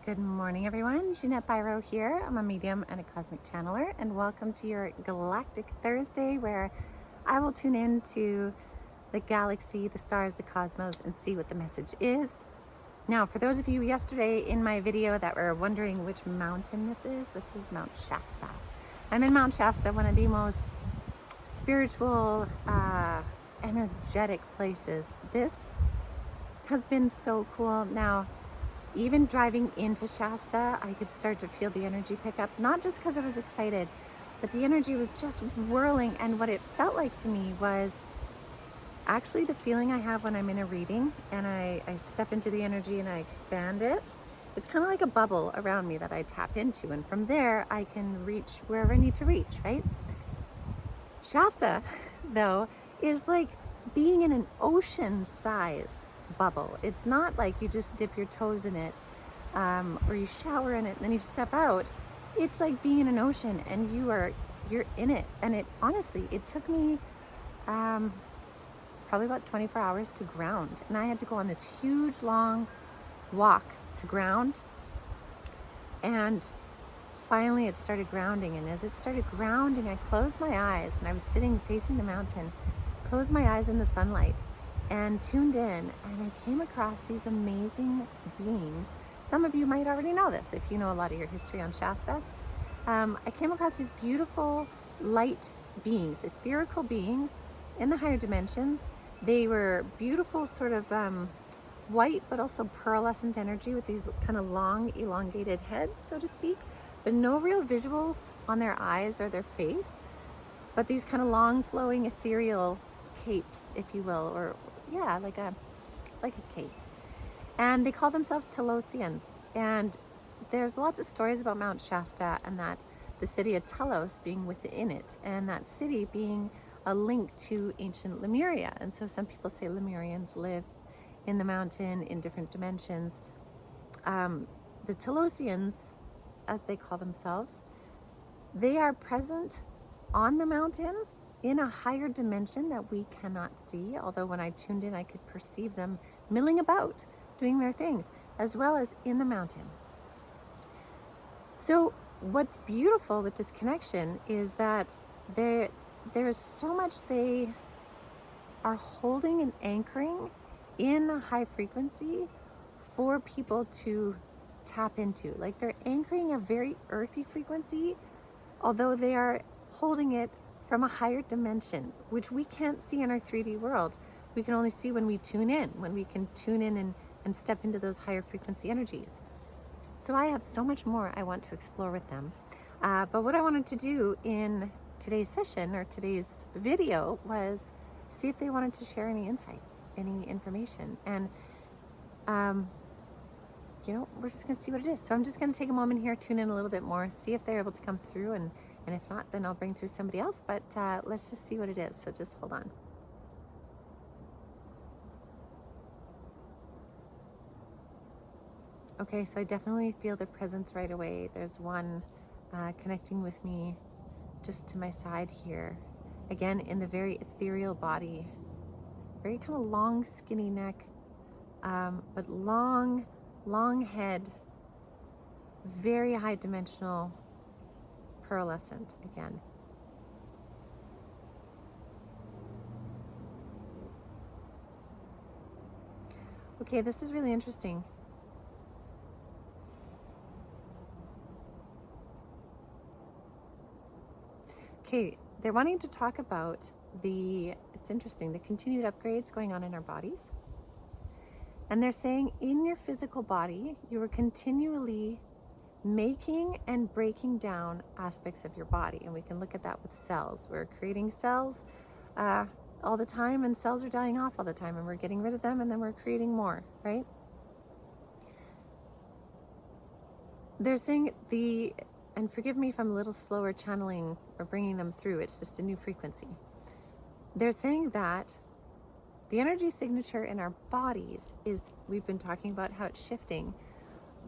Good morning, everyone. Jeanette Biro here. I'm a medium and a cosmic channeler, and welcome to your Galactic Thursday, where I will tune in to the galaxy, the stars, the cosmos, and see what the message is. Now, for those of you yesterday in my video that were wondering which mountain this is Mount Shasta. I'm in Mount Shasta, one of the most spiritual, energetic places. This has been so cool. Now, even driving into Shasta, I could start to feel the energy pick up, not just because I was excited, but the energy was just whirling. And what it felt like to me was actually the feeling I have when I'm in a reading and I step into the energy and I expand it. It's kind of like a bubble around me that I tap into. And from there, I can reach wherever I need to reach, right? Shasta, though, is like being in an ocean size bubble. It's not like you just dip your toes in it or you shower in it and then you step out. It's like being in an ocean and you're in it. And it honestly, it took me probably about 24 hours to ground, and I had to go on this huge long walk to ground. And finally it started grounding, and as it started grounding, I closed my eyes, and I was sitting facing the mountain, closed my eyes in the sunlight and tuned in, and I came across these amazing beings. Some of you might already know this if you know a lot of your history on Shasta. I came across these beautiful light beings, etherical beings in the higher dimensions. They were beautiful, sort of white, but also pearlescent energy with these kind of long, elongated heads, so to speak, but no real visuals on their eyes or their face, but these kind of long, flowing, ethereal capes, if you will, or yeah, like a cape. And they call themselves TELOSIANs. And there's lots of stories about Mount Shasta, and that the city of Telos being within it, and that city being a link to ancient Lemuria. And so some people say Lemurians live in the mountain in different dimensions. The TELOSIANs, as they call themselves, they are present on the mountain in a higher dimension that we cannot see, although when I tuned in, I could perceive them milling about, doing their things, as well as in the mountain. So what's beautiful with this connection is that there's so much they are holding and anchoring in a high frequency for people to tap into. Like, they're anchoring a very earthy frequency, although they are holding it from a higher dimension, which we can't see in our 3D world. We can only see when we tune in, when we can tune in and step into those higher frequency energies. So I have so much more I want to explore with them. But what I wanted to do in today's session or today's video was see if they wanted to share any insights, any information. And, we're just going to see what it is. So I'm just going to take a moment here, tune in a little bit more, see if they're able to come through. And if not, then I'll bring through somebody else. But let's just see what it is. So just hold on. Okay, so I definitely feel the presence right away. There's one connecting with me just to my side here. Again, in the very ethereal body. Very kind of long, skinny neck, but long head. Very high dimensional, pearlescent again. Okay, this is really interesting. Okay, they're wanting to talk about it's interesting, the continued upgrades going on in our bodies. And they're saying in your physical body, you are continually making and breaking down aspects of your body. And we can look at that with cells. We're creating cells all the time, and cells are dying off all the time, and we're getting rid of them, and then we're creating more, right? They're saying and forgive me if I'm a little slower channeling or bringing them through, it's just a new frequency. They're saying that the energy signature in our bodies is, we've been talking about how it's shifting,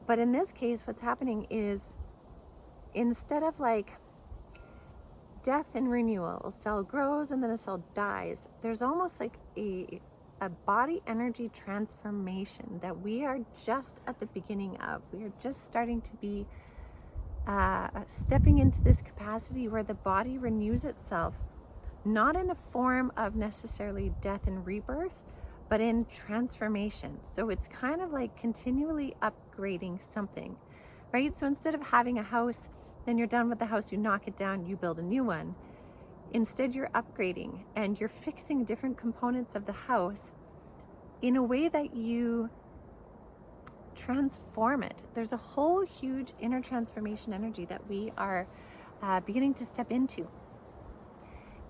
but in this case, what's happening is instead of like death and renewal, a cell grows and then a cell dies, there's almost like a a body energy transformation that we are just at the beginning of. We are just starting to be stepping into this capacity where the body renews itself, not in a form of necessarily death and rebirth, but in transformation. So it's kind of like continually upgrading something, right? So instead of having a house, then you're done with the house, you knock it down, you build a new one. Instead, you're upgrading and you're fixing different components of the house in a way that you transform it. There's a whole huge inner transformation energy that we are beginning to step into.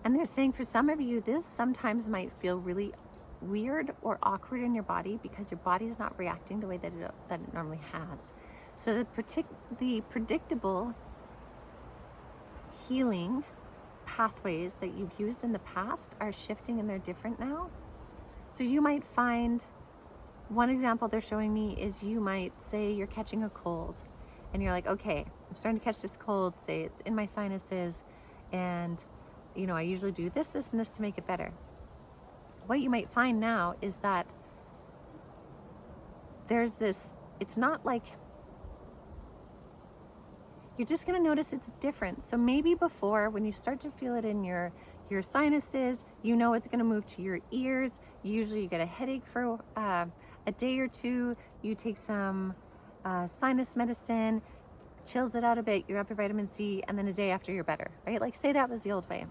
And they're saying for some of you, this sometimes might feel really weird or awkward in your body because your body is not reacting the way that it normally has. So the predictable healing pathways that you've used in the past are shifting and they're different now. So you might find, one example they're showing me is you might say you're catching a cold and you're like, okay, I'm starting to catch this cold, say it's in my sinuses, and I usually do this, this, and this to make it better. What you might find now is that there's this, it's not like, you're just going to notice it's different. So maybe before, when you start to feel it in your sinuses, it's going to move to your ears. Usually you get a headache for a day or two. You take some sinus medicine, chills it out a bit, you're up your vitamin C, and then a day after you're better, right? Like, say that was the old way.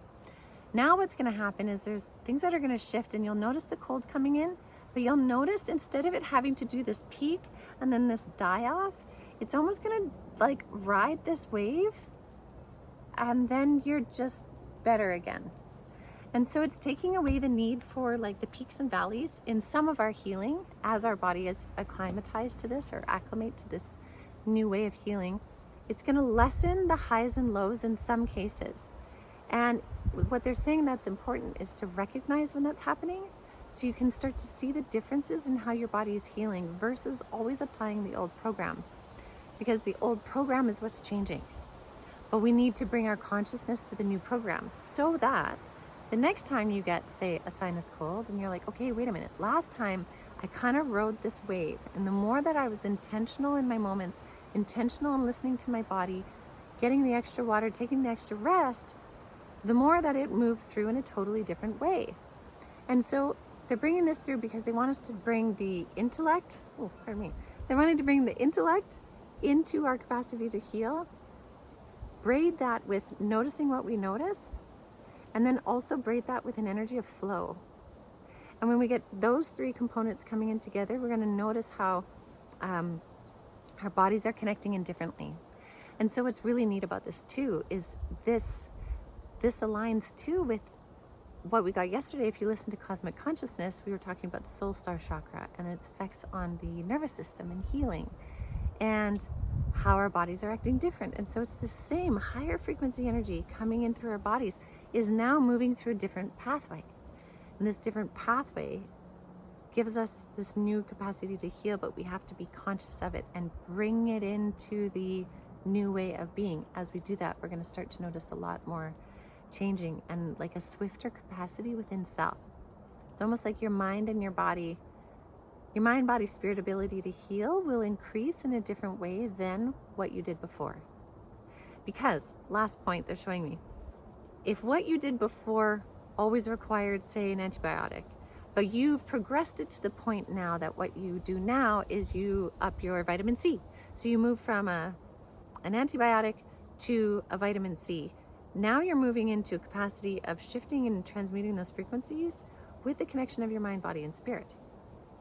Now what's going to happen is there's things that are going to shift, and you'll notice the cold coming in, but you'll notice instead of it having to do this peak and then this die off, it's almost going to like ride this wave, and then you're just better again. And so it's taking away the need for like the peaks and valleys in some of our healing as our body is acclimatized to this or acclimate to this new way of healing. It's going to lessen the highs and lows in some cases. And what they're saying that's important is to recognize when that's happening so you can start to see the differences in how your body is healing versus always applying the old program. Because the old program is what's changing. But we need to bring our consciousness to the new program so that the next time you get, say, a sinus cold and you're like, okay, wait a minute, last time I kind of rode this wave. And the more that I was intentional in my moments, intentional in listening to my body, getting the extra water, taking the extra rest, the more that it moved through in a totally different way. And so they're bringing this through because they want us to bring the intellect, they wanted to bring the intellect into our capacity to heal, braid that with noticing what we notice, and then also braid that with an energy of flow. And when we get those three components coming in together, we're going to notice how our bodies are connecting in differently. And so what's really neat about this too is this aligns too with what we got yesterday. If you listen to Cosmic Consciousness, we were talking about the soul star chakra and its effects on the nervous system and healing, and how our bodies are acting different. And so it's the same higher frequency energy coming in through our bodies is now moving through a different pathway. And this different pathway gives us this new capacity to heal, but we have to be conscious of it and bring it into the new way of being. As we do that, we're going to start to notice a lot more changing and like a swifter capacity within self. It's almost like your mind and your body, your mind, body, spirit ability to heal will increase in a different way than what you did before. Because, last point they're showing me, if what you did before always required, say, an antibiotic, but you've progressed it to the point now that what you do now is you up your vitamin C. So you move from an antibiotic to a vitamin C. Now you're moving into a capacity of shifting and transmuting those frequencies with the connection of your mind, body, and spirit,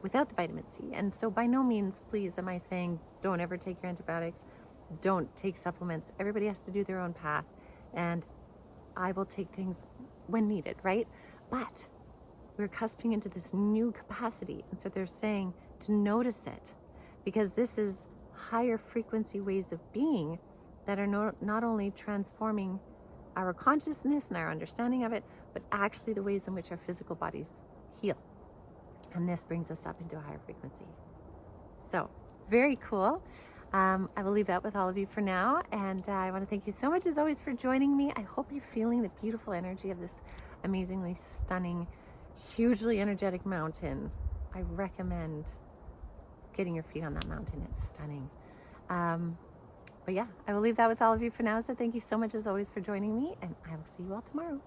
without the vitamin C. And so by no means, please, am I saying don't ever take your antibiotics, don't take supplements. Everybody has to do their own path, and I will take things when needed, right? But we're cusping into this new capacity, and so they're saying to notice it, because this is higher frequency ways of being that are not only transforming our consciousness and our understanding of it, but actually the ways in which our physical bodies heal. And this brings us up into a higher frequency. So, very cool. I will leave that with all of you for now. And I want to thank you so much, as always, for joining me. I hope you're feeling the beautiful energy of this amazingly stunning hugely energetic mountain. I recommend getting your feet on that mountain. It's stunning. But yeah, I will leave that with all of you for now. So thank you so much as always for joining me, and I will see you all tomorrow.